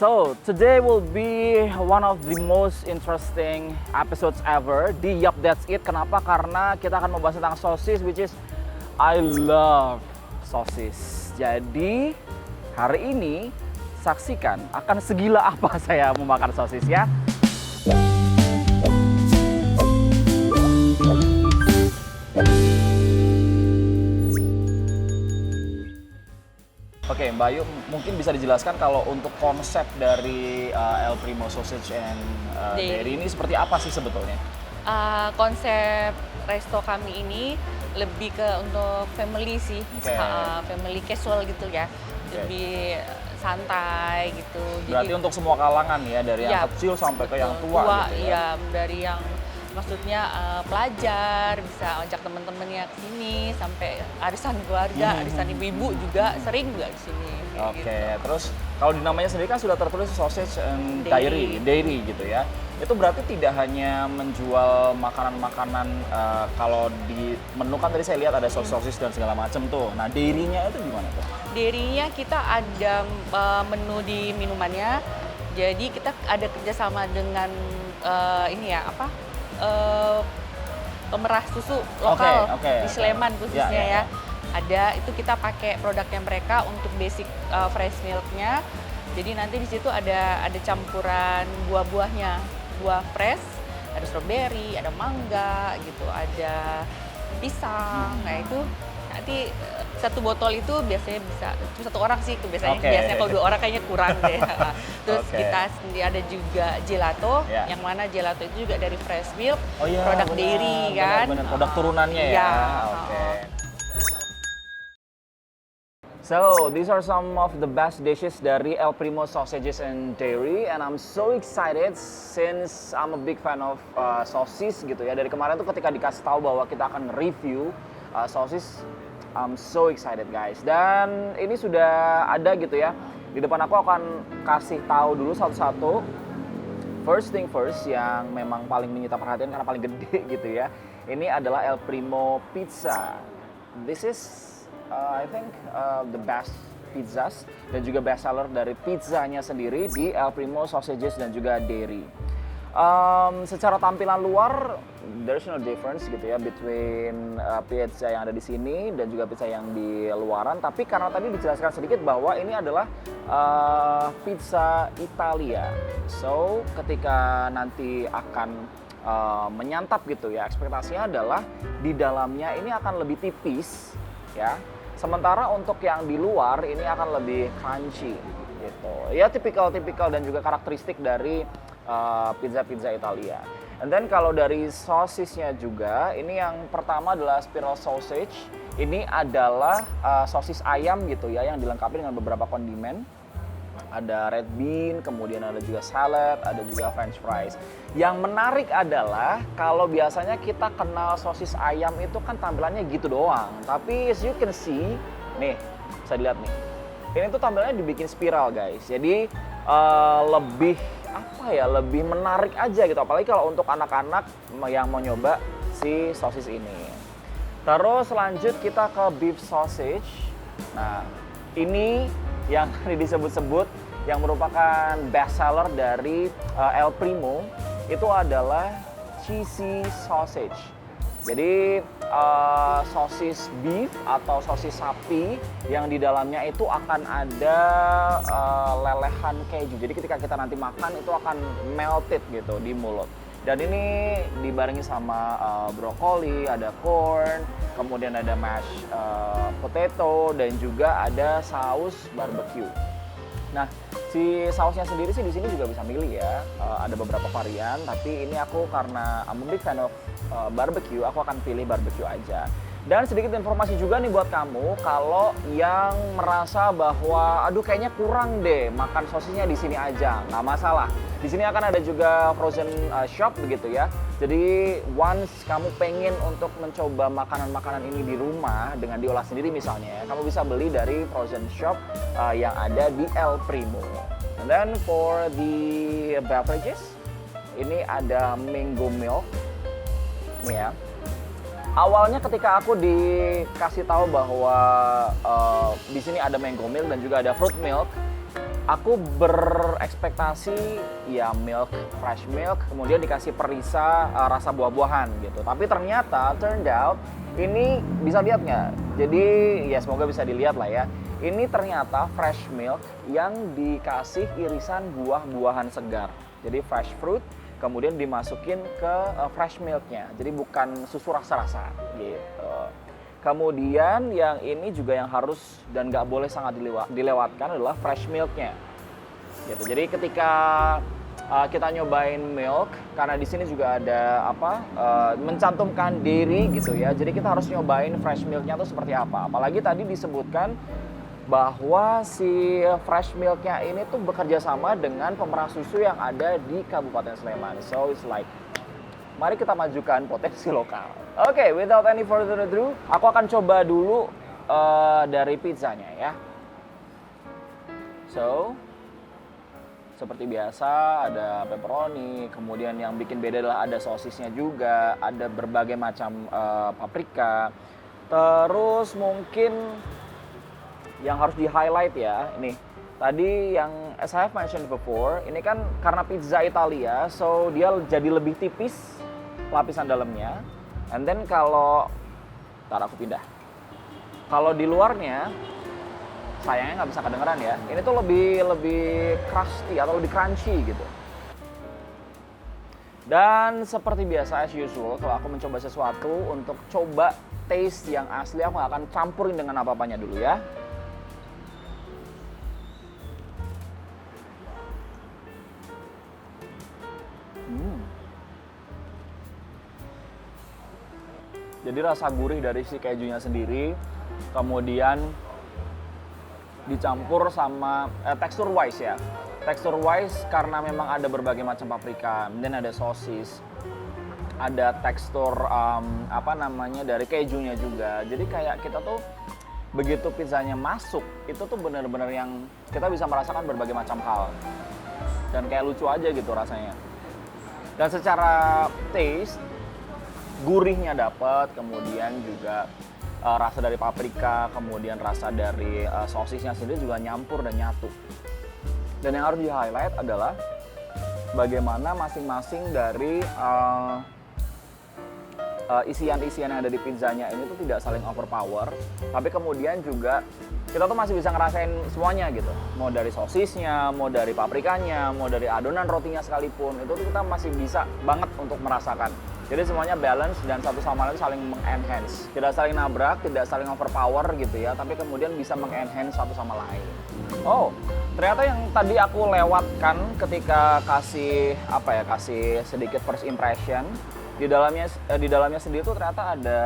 So, today will be one of the most interesting episodes ever di Yup That's It. Kenapa? Karena kita akan membahas tentang sosis, which is I love sosis. Jadi, hari ini saksikan akan segila apa saya memakan sosis ya. Oke, Mbak Ayu, mungkin bisa dijelaskan kalau untuk konsep dari El Primo Sausage and Dairy ini seperti apa sih sebetulnya? Konsep resto kami ini lebih ke untuk family sih, family casual gitu ya, lebih santai gitu. Berarti untuk semua kalangan ya, dari yang kecil sampai ke yang tua gitu ya? Iya, dari yang maksudnya pelajar bisa ajak teman-temannya ke sini, sampai arisan keluarga, arisan ibu-ibu juga sering juga di sini. Oke, terus kalau di namanya sendiri kan sudah tertulis sausage and dairy gitu ya. Itu berarti tidak hanya menjual makanan-makanan, kalau di menu kan tadi saya lihat ada sosis dan segala macam tuh. Nah, dairy-nya itu gimana tuh? Dairy-nya kita ada menu di minumannya. Jadi kita ada kerjasama dengan pemerah susu lokal di Sleman khususnya ya. Ada, itu kita pakai produknya mereka untuk basic fresh milk-nya. Jadi nanti di situ ada campuran buah-buahnya, buah fresh, ada strawberry, ada mangga gitu, ada pisang. Nah itu nanti satu botol itu biasanya bisa satu orang sih itu biasanya. Biasanya kalau 2 orang kayaknya kurang deh. Terus kita sendiri ada juga gelato, yang mana gelato itu juga dari fresh milk, produk dairy kan. Benar, produk turunannya ya. So, these are some of the best dishes dari El Primo Sausages and Dairy, and I'm so excited since I'm a big fan of sosis gitu ya. Dari kemarin tuh ketika dikasih tahu bahwa kita akan review sosis, I'm so excited guys. Dan ini sudah ada gitu ya. Di depan aku akan kasih tahu dulu satu-satu. First thing first, yang memang paling menyita perhatian karena paling gede gitu ya. Ini adalah El Primo Pizza. This is I think the best pizzas dan juga best seller dari pizzanya sendiri di El Primo Sausages dan juga Dairy. Secara tampilan luar, there's no difference gitu ya between pizza yang ada di sini dan juga pizza yang di luaran. Tapi karena tadi dijelaskan sedikit bahwa ini adalah pizza Italia. So ketika nanti akan menyantap gitu ya, ekspektasinya adalah di dalamnya ini akan lebih tipis ya. Sementara untuk yang di luar ini akan lebih crunchy gitu. Ya tipikal dan juga karakteristik dari pizza Italia. And then kalau dari sosisnya juga, ini yang pertama adalah spiral sausage. Ini adalah sosis ayam gitu ya, yang dilengkapi dengan beberapa kondimen. Ada red bean, kemudian ada juga salad, ada juga french fries. Yang menarik adalah kalau biasanya kita kenal sosis ayam itu kan tampilannya gitu doang. Tapi as you can see, nih bisa dilihat nih. Ini tuh tampilannya dibikin spiral guys. Jadi lebih menarik aja gitu. Apalagi kalau untuk anak-anak yang mau nyoba si sosis ini. Terus lanjut kita ke beef sausage. Nah ini yang disebut-sebut yang merupakan best seller dari El Primo itu adalah cheesy sausage. Jadi sosis beef atau sosis sapi yang di dalamnya itu akan ada lelehan keju. Jadi ketika kita nanti makan itu akan melted gitu di mulut. Dan ini dibarengi sama brokoli, ada corn, kemudian ada mashed potato dan juga ada saus barbecue. Nah, si sausnya sendiri sih di sini juga bisa milih ya. Ada beberapa varian, tapi ini aku karena I'm a big fan of barbecue, aku akan pilih barbecue aja. Dan sedikit informasi juga nih buat kamu, kalau yang merasa bahwa aduh kayaknya kurang deh makan sosisnya di sini aja, nggak masalah. Di sini akan ada juga frozen shop begitu ya. Jadi once kamu pengen untuk mencoba makanan-makanan ini di rumah dengan diolah sendiri misalnya, kamu bisa beli dari frozen shop yang ada di El Primo. And then for the beverages, ini ada mango milk, nih ya. Awalnya ketika aku dikasih tahu bahwa di sini ada mango milk dan juga ada fruit milk, aku berekspektasi ya fresh milk, kemudian dikasih perisa rasa buah-buahan gitu. Tapi ternyata turned out ini bisa lihat nggak? Jadi ya semoga bisa dilihat lah ya. Ini ternyata fresh milk yang dikasih irisan buah-buahan segar. Jadi fresh fruit kemudian dimasukin ke fresh milknya. Jadi bukan susu rasa-rasa gitu. Kemudian yang ini juga yang harus dan nggak boleh sangat dilewatkan adalah fresh milknya. Gitu. Jadi ketika kita nyobain milk, karena di sini juga ada mencantumkan dairy gitu ya. Jadi kita harus nyobain fresh milknya tuh seperti apa. Apalagi tadi disebutkan bahwa si fresh milknya ini tuh bekerja sama dengan pemerah susu yang ada di Kabupaten Sleman. So it's like, mari kita majukan potensi lokal. Oke, without any further ado, aku akan coba dulu dari pizzanya ya. So, seperti biasa ada pepperoni, kemudian yang bikin beda adalah ada sosisnya juga, ada berbagai macam paprika. Terus mungkin yang harus di-highlight ya, ini. Tadi yang as I have mentioned before, ini kan karena pizza Italia, so dia jadi lebih tipis lapisan dalamnya. And then kalau, ntar aku pindah. Kalau di luarnya, sayangnya nggak bisa kedengeran ya. Ini tuh lebih crusty atau lebih crunchy gitu. Dan seperti biasa as usual, kalau aku mencoba sesuatu untuk coba taste yang asli, aku nggak akan campurin dengan apa-apanya dulu ya. Jadi rasa gurih dari si kejunya sendiri, kemudian dicampur sama tekstur wise ya. Tekstur wise karena memang ada berbagai macam paprika, dan ada sosis, ada tekstur dari kejunya juga. Jadi kayak kita tuh begitu pizzanya masuk, itu tuh benar-benar yang kita bisa merasakan berbagai macam hal. Dan kayak lucu aja gitu rasanya. Dan secara taste, gurihnya dapat, kemudian juga rasa dari paprika, kemudian rasa dari sosisnya sendiri juga nyampur dan nyatu. Dan yang harus di-highlight adalah bagaimana masing-masing dari isian-isian yang ada di pizzanya ini tuh tidak saling overpower, tapi kemudian juga kita tuh masih bisa ngerasain semuanya gitu. Mau dari sosisnya, mau dari paprikanya, mau dari adonan rotinya sekalipun, itu tuh kita masih bisa banget untuk merasakan. Jadi semuanya balance dan satu sama lain saling meng-enhance. Tidak saling nabrak, tidak saling overpower gitu ya, tapi kemudian bisa meng-enhance satu sama lain. Oh, ternyata yang tadi aku lewatkan ketika kasih sedikit first impression, di dalamnya sendiri tuh ternyata ada,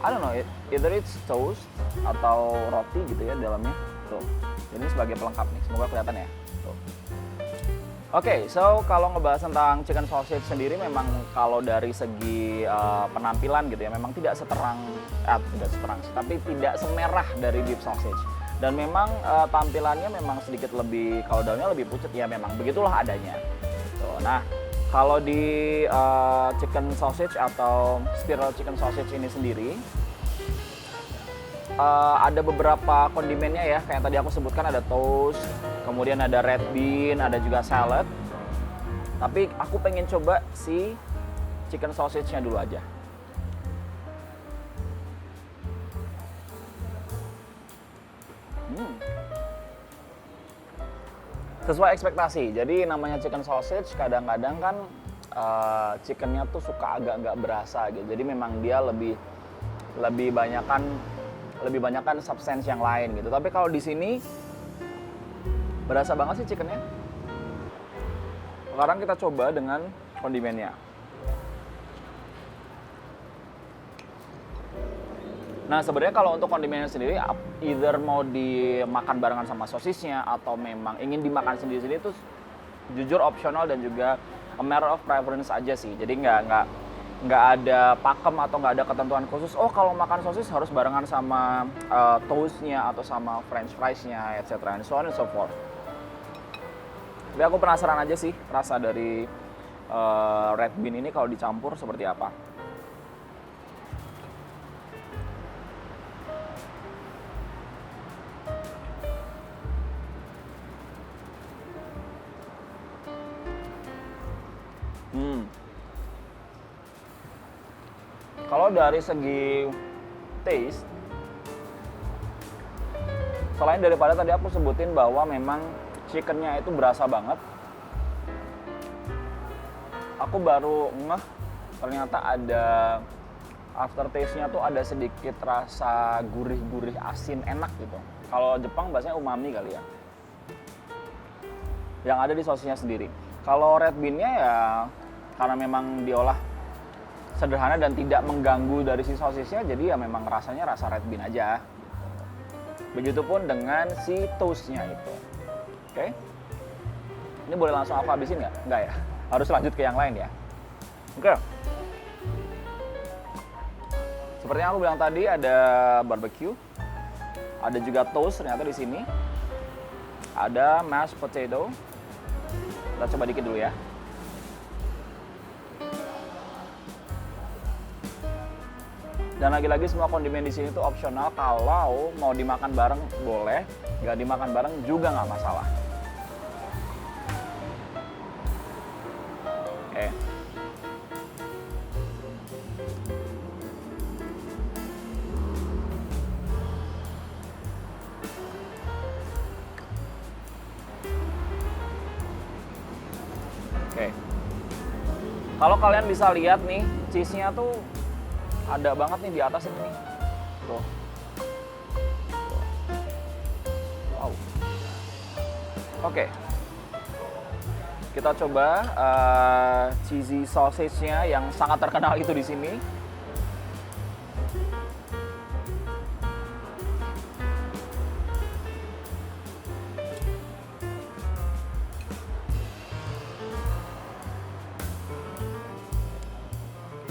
I don't know, either it's toast atau roti gitu ya di dalamnya. Tuh. Ini sebagai pelengkap nih, semoga kelihatan ya. Tuh. Oke, so kalau ngebahas tentang chicken sausage sendiri, memang kalau dari segi penampilan gitu ya, memang tidak seterang, tapi tidak semerah dari beef sausage. Dan memang tampilannya memang sedikit lebih, kalau daunnya lebih pucat ya, memang begitulah adanya. Tuh, nah, kalau di chicken sausage atau spiral chicken sausage ini sendiri, ada beberapa kondimennya ya, kayak yang tadi aku sebutkan, ada toast, kemudian ada red bean, ada juga salad. Tapi aku pengen coba si chicken sausage-nya dulu aja. Sesuai ekspektasi. Jadi namanya chicken sausage kadang-kadang kan chickennya tuh suka agak-agak berasa gitu. Jadi memang dia lebih banyakan substance yang lain gitu. Tapi kalau di sini berasa banget sih chickennya. Sekarang kita coba dengan kondimennya. Nah sebenarnya kalau untuk kondimennya sendiri, either mau dimakan barengan sama sosisnya atau memang ingin dimakan sendiri-sendiri, itu jujur opsional dan juga a matter of preference aja sih. Jadi nggak ada pakem atau nggak ada ketentuan khusus. Oh kalau makan sosis harus barengan sama toastnya atau sama french fries-nya, etc. And so on and so forth. Tapi aku penasaran aja sih rasa dari red bean ini kalau dicampur seperti apa. dari segi taste, selain daripada tadi aku sebutin bahwa memang chickennya itu berasa banget, aku baru ngeh ternyata ada aftertaste-nya tuh ada sedikit rasa gurih-gurih asin enak gitu. Kalau Jepang bahasanya umami kali ya, yang ada di sosisnya sendiri. Kalau red bean-nya ya karena memang diolah sederhana dan tidak mengganggu dari si sosisnya, jadi ya memang rasanya rasa red bean aja. Begitupun dengan si toast-nya itu. Oke? Ini boleh langsung aku habisin nggak? Nggak ya? Harus lanjut ke yang lain ya? Oke. Seperti yang aku bilang tadi, ada barbecue, ada juga toast ternyata di sini, ada mashed potato. Kita coba dikit dulu ya. Dan lagi-lagi semua kondimen di sini tuh opsional. Kalau mau dimakan bareng boleh, nggak dimakan bareng juga nggak masalah. Oke. Oke. Kalau kalian bisa lihat nih, cheese-nya tuh ada banget nih di atas ini nih. Tuh. Wow. Oke. Kita coba cheesy sausage-nya yang sangat terkenal itu di sini.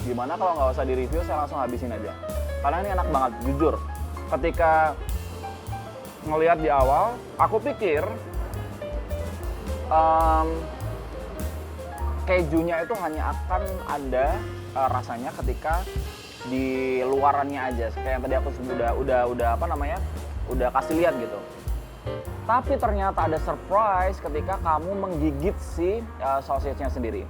Gimana kalau nggak usah di-review, saya langsung habisin aja. Karena ini enak banget, jujur. Ketika ngelihat di awal, aku pikir kejunya itu hanya akan ada rasanya ketika di luarannya aja. Kayak yang tadi aku udah apa namanya? Udah kasih lihat gitu. Tapi ternyata ada surprise ketika kamu menggigit si sausage-nya sendiri.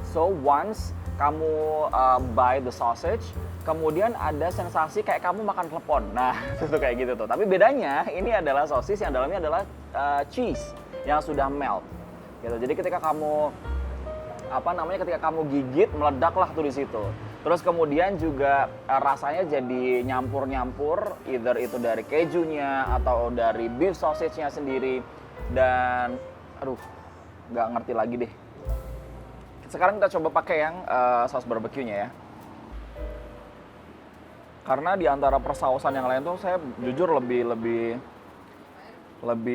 So once kamu buy the sausage, kemudian ada sensasi kayak kamu makan klepon. Nah, itu kayak gitu tuh. Tapi bedanya ini adalah sosis yang dalamnya adalah cheese yang sudah melt. Gitu. Jadi ketika kamu ketika kamu gigit meledaklah tuh di situ. Terus kemudian juga rasanya jadi nyampur-nyampur, either itu dari kejunya atau dari beef sausage-nya sendiri. Dan aduh, nggak ngerti lagi deh. Sekarang kita coba pakai yang saus barbecue-nya ya. Karena di antara persausan yang lain tuh saya jujur lebih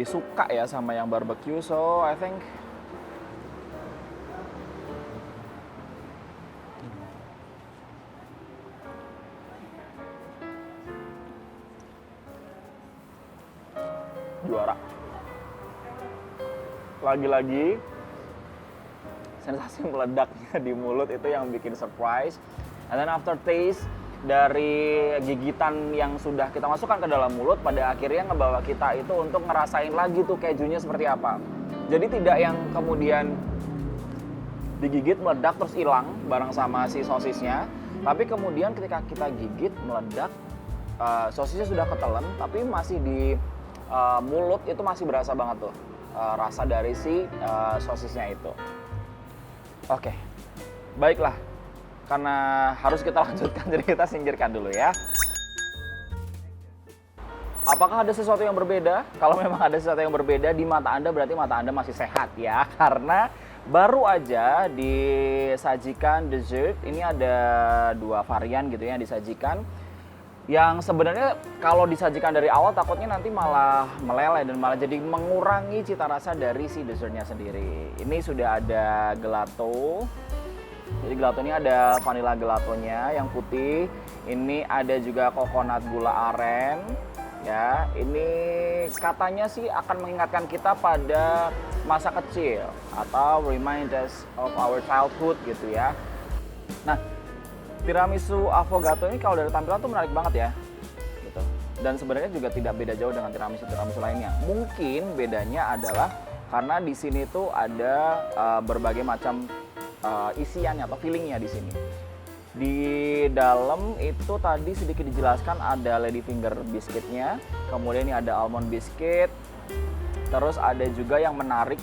suka ya sama yang barbecue. So I think juara. Lagi-lagi sensasi meledaknya di mulut itu yang bikin surprise. And then after taste dari gigitan yang sudah kita masukkan ke dalam mulut, pada akhirnya ngebawa kita itu untuk ngerasain lagi tuh kejunya seperti apa. Jadi tidak yang kemudian digigit meledak terus hilang bareng sama si sosisnya, tapi kemudian ketika kita gigit meledak, sosisnya sudah ketelan, tapi masih di mulut itu masih berasa banget tuh rasa dari si sosisnya itu. Oke, baiklah, karena harus kita lanjutkan, jadi kita singkirkan dulu ya. Apakah ada sesuatu yang berbeda? Kalau memang ada sesuatu yang berbeda di mata Anda, berarti mata Anda masih sehat ya. Karena baru aja disajikan dessert, ini ada 2 varian gitu ya yang disajikan. Yang sebenarnya kalau disajikan dari awal takutnya nanti malah meleleh dan malah jadi mengurangi cita rasa dari si dessertnya sendiri. Ini sudah ada gelato. Jadi gelato ini ada vanilla gelatonya yang putih. Ini ada juga coconut gula aren. Ya, ini katanya sih akan mengingatkan kita pada masa kecil atau remind us of our childhood gitu ya. Nah, tiramisu affogato ini kalau dari tampilan tuh menarik banget ya, gitu. Dan sebenarnya juga tidak beda jauh dengan tiramisu lainnya. Mungkin bedanya adalah karena di sini tuh ada berbagai macam isiannya atau fillingnya di sini. Di dalam itu tadi sedikit dijelaskan ada ladyfinger biscuitnya, kemudian ini ada almond biscuit, terus ada juga yang menarik.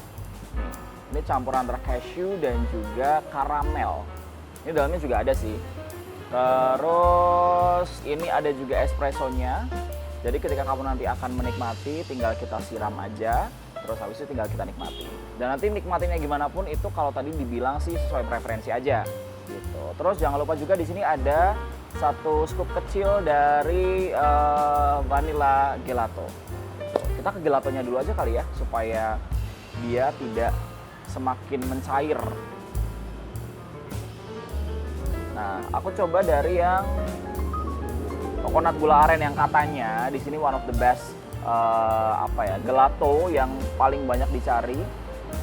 Ini campuran antara cashew dan juga karamel. Ini dalamnya juga ada sih. Terus ini ada juga espressonya. Jadi ketika kamu nanti akan menikmati, tinggal kita siram aja. Terus habis itu tinggal kita nikmati. Dan nanti nikmatinya gimana pun itu kalau tadi dibilang sih sesuai preferensi aja. Gitu. Terus jangan lupa juga di sini ada 1 scoop kecil dari vanilla gelato. Kita ke gelatonya dulu aja kali ya supaya dia tidak semakin mencair. Nah, aku coba dari yang coconut gula aren yang katanya di sini one of the best gelato yang paling banyak dicari.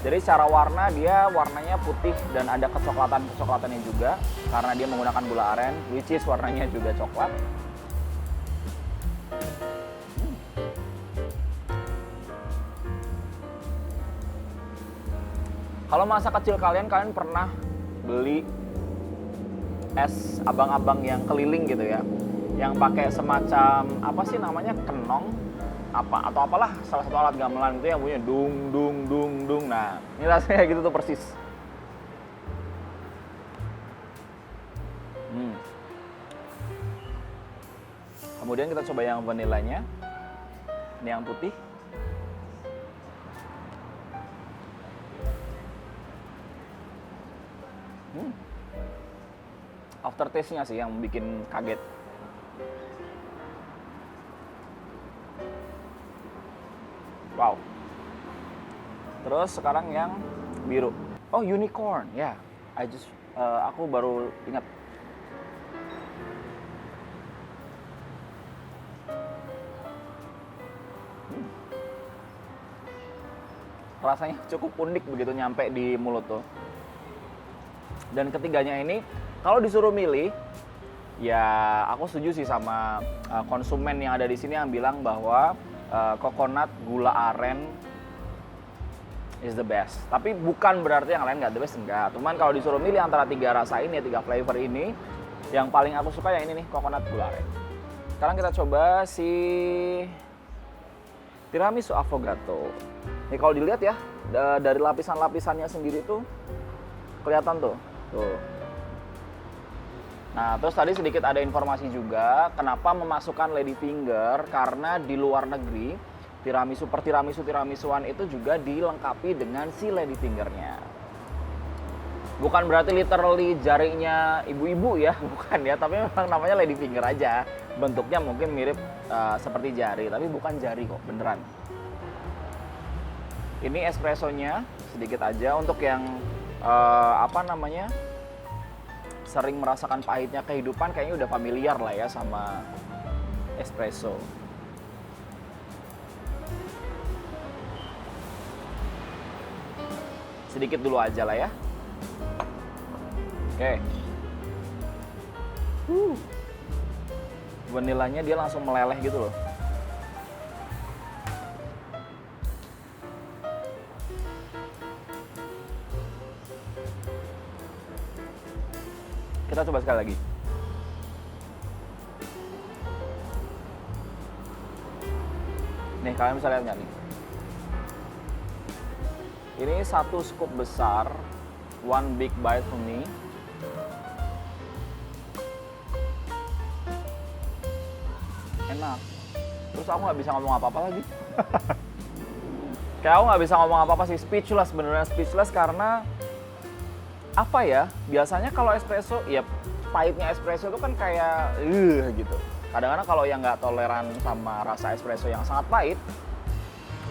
Jadi secara warna dia warnanya putih dan ada kecoklatannya juga karena dia menggunakan gula aren, which is warnanya juga coklat. Kalau masa kecil kalian pernah beli es abang-abang yang keliling gitu ya, yang pakai semacam apa sih namanya, kenong atau apalah, salah satu alat gamelan itu yang bunyinya dung dung dung dung. Nah, ini rasanya gitu tuh persis. Kemudian kita coba yang vanilanya. Ini yang putih. Aftertaste-nya sih yang bikin kaget. Wow. Terus sekarang yang biru. Oh, unicorn. Ya, yeah. Aku baru ingat. Rasanya cukup unik begitu nyampe di mulut tuh. Dan ketiganya ini, kalau disuruh milih, ya aku setuju sih sama konsumen yang ada di sini yang bilang bahwa coconut gula aren is the best. Tapi bukan berarti yang lain nggak the best, enggak. Cuman kalau disuruh milih antara 3 rasa ini, 3 flavor ini, yang paling aku suka yang ini nih, coconut gula aren. Sekarang kita coba si tiramisu affogato. Ini kalau dilihat ya, dari lapisan-lapisannya sendiri tuh kelihatan tuh. Nah, terus tadi sedikit ada informasi juga kenapa memasukkan ladyfinger, karena di luar negeri tiramisuan itu juga dilengkapi dengan si ladyfingernya. Bukan berarti literally jarinya ibu-ibu ya, bukan ya, tapi memang namanya ladyfinger aja. Bentuknya mungkin mirip seperti jari, tapi bukan jari kok, beneran. Ini espressonya sedikit aja untuk yang sering merasakan pahitnya kehidupan, kayaknya udah familiar lah ya sama espresso. Sedikit dulu aja lah ya. Oke. Vanilanya dia langsung meleleh gitu loh. Kita coba sekali lagi. Nih, kalian bisa lihat nggak nih? Ini 1 scoop besar, one big bite for me. Enak. Terus aku nggak bisa ngomong apa-apa lagi. Kayak aku nggak bisa ngomong apa-apa sih, speechless, beneran speechless karena apa ya, biasanya kalau espresso, ya pahitnya espresso itu kan kayak gitu. Kadang-kadang kalau yang nggak toleran sama rasa espresso yang sangat pahit,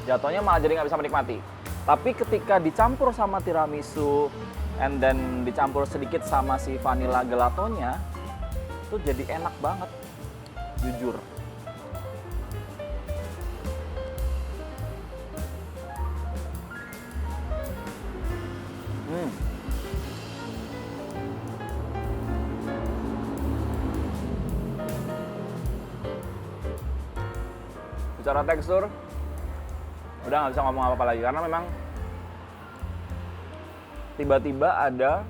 jatuhnya malah jadi nggak bisa menikmati. Tapi ketika dicampur sama tiramisu, and then dicampur sedikit sama si vanilla gelatonya, itu jadi enak banget, jujur. Secara tekstur udah nggak bisa ngomong apa-apa lagi karena memang tiba-tiba ada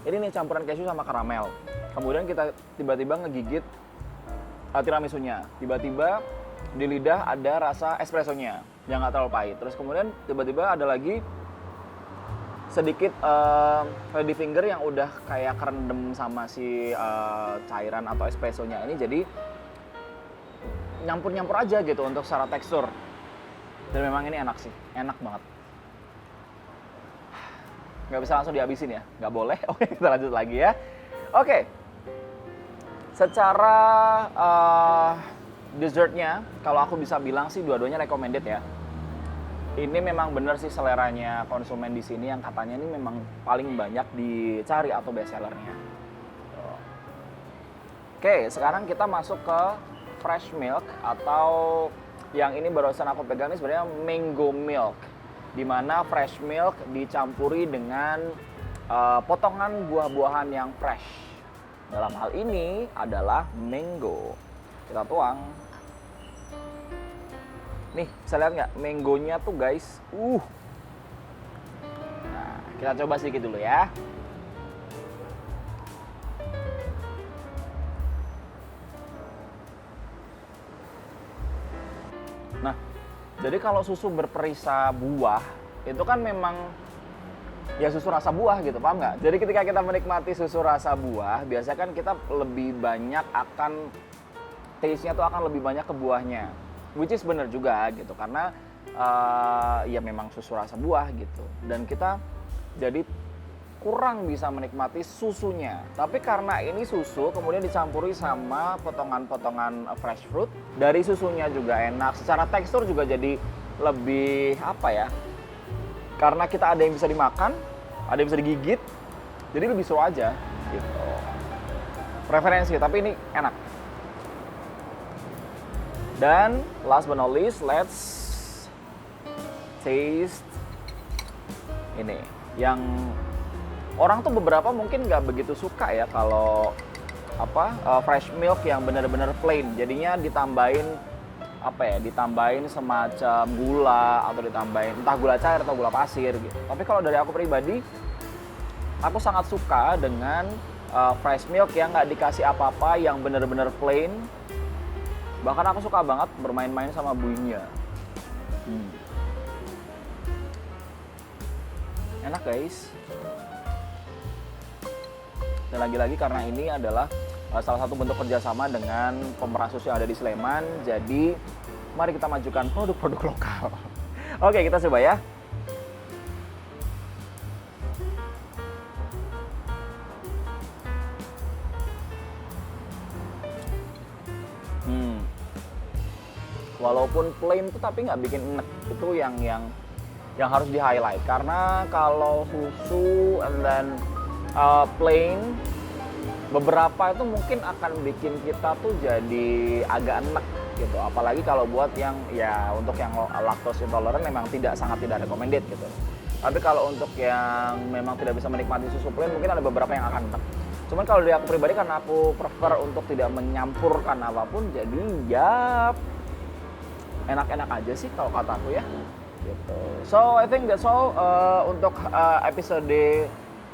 ini nih campuran keju sama karamel. Kemudian kita tiba-tiba ngegigit tiramisunya. Tiba-tiba di lidah ada rasa espressonya yang nggak terlalu pahit. Terus kemudian tiba-tiba ada lagi sedikit lady finger yang udah kayak kerendam sama si cairan atau espressonya ini. Jadi nyampur-nyampur aja gitu untuk secara tekstur. Dan memang ini enak sih, enak banget. Nggak bisa langsung dihabisin ya? Nggak boleh? Oke, kita lanjut lagi ya. Oke. Secara dessertnya, kalau aku bisa bilang sih dua-duanya recommended ya. Ini memang bener sih seleranya konsumen di sini yang katanya ini memang paling banyak dicari atau best sellernya. Oke, sekarang kita masuk ke fresh milk atau yang ini barusan aku pegang ini sebenarnya mango milk. Di mana fresh milk dicampuri dengan potongan buah-buahan yang fresh. Dalam hal ini adalah mango. Kita tuang. Nih, bisa lihat nggak? Mangonya tuh guys. Nah, kita coba sedikit dulu ya. Nah, jadi kalau susu berperisa buah, itu kan memang ya susu rasa buah gitu, paham nggak? Jadi ketika kita menikmati susu rasa buah, biasanya kan kita lebih banyak akan taste-nya tuh akan lebih banyak ke buahnya. Which is bener juga gitu, karena ya memang susu rasa buah gitu. Dan kita jadi kurang bisa menikmati susunya. Tapi karena ini susu, kemudian dicampuri sama potongan-potongan fresh fruit, dari susunya juga enak. Secara tekstur juga jadi lebih apa ya? Karena kita ada yang bisa dimakan, ada yang bisa digigit, jadi lebih seru aja gitu. Preferensi, tapi ini enak. Dan last but not least, let's taste ini. Yang orang tuh beberapa mungkin nggak begitu suka ya kalau fresh milk yang benar-benar plain. Jadinya ditambahin ditambahin semacam gula atau ditambahin entah gula cair atau gula pasir gitu. Tapi kalau dari aku pribadi, aku sangat suka dengan fresh milk yang nggak dikasih apa-apa, yang benar-benar plain. Bahkan aku suka banget bermain-main sama buihnya. Enak guys. Dan lagi-lagi karena ini adalah salah satu bentuk kerjasama dengan pemeras susu yang ada di Sleman. Jadi mari kita majukan produk-produk lokal. Oke, kita coba ya. Walaupun plain tuh tapi nggak bikin enek. Itu yang harus di highlight. Karena kalau susu and then plain, beberapa itu mungkin akan bikin kita tuh jadi agak enek gitu. Apalagi kalau buat yang ya untuk yang lactose intolerant memang sangat tidak recommended gitu. Tapi kalau untuk yang memang tidak bisa menikmati susu plain, mungkin ada beberapa yang akan enek. Cuman kalau dari aku pribadi, karena aku prefer untuk tidak menyampurkan apapun, jadi ya enak-enak aja sih kalau kataku ya gitu. So I think that's all untuk episode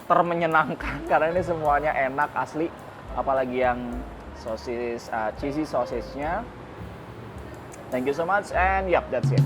termenyenangkan karena ini semuanya enak asli, apalagi yang sosis cheesy sausage-nya. Thank you so much and yep, that's it.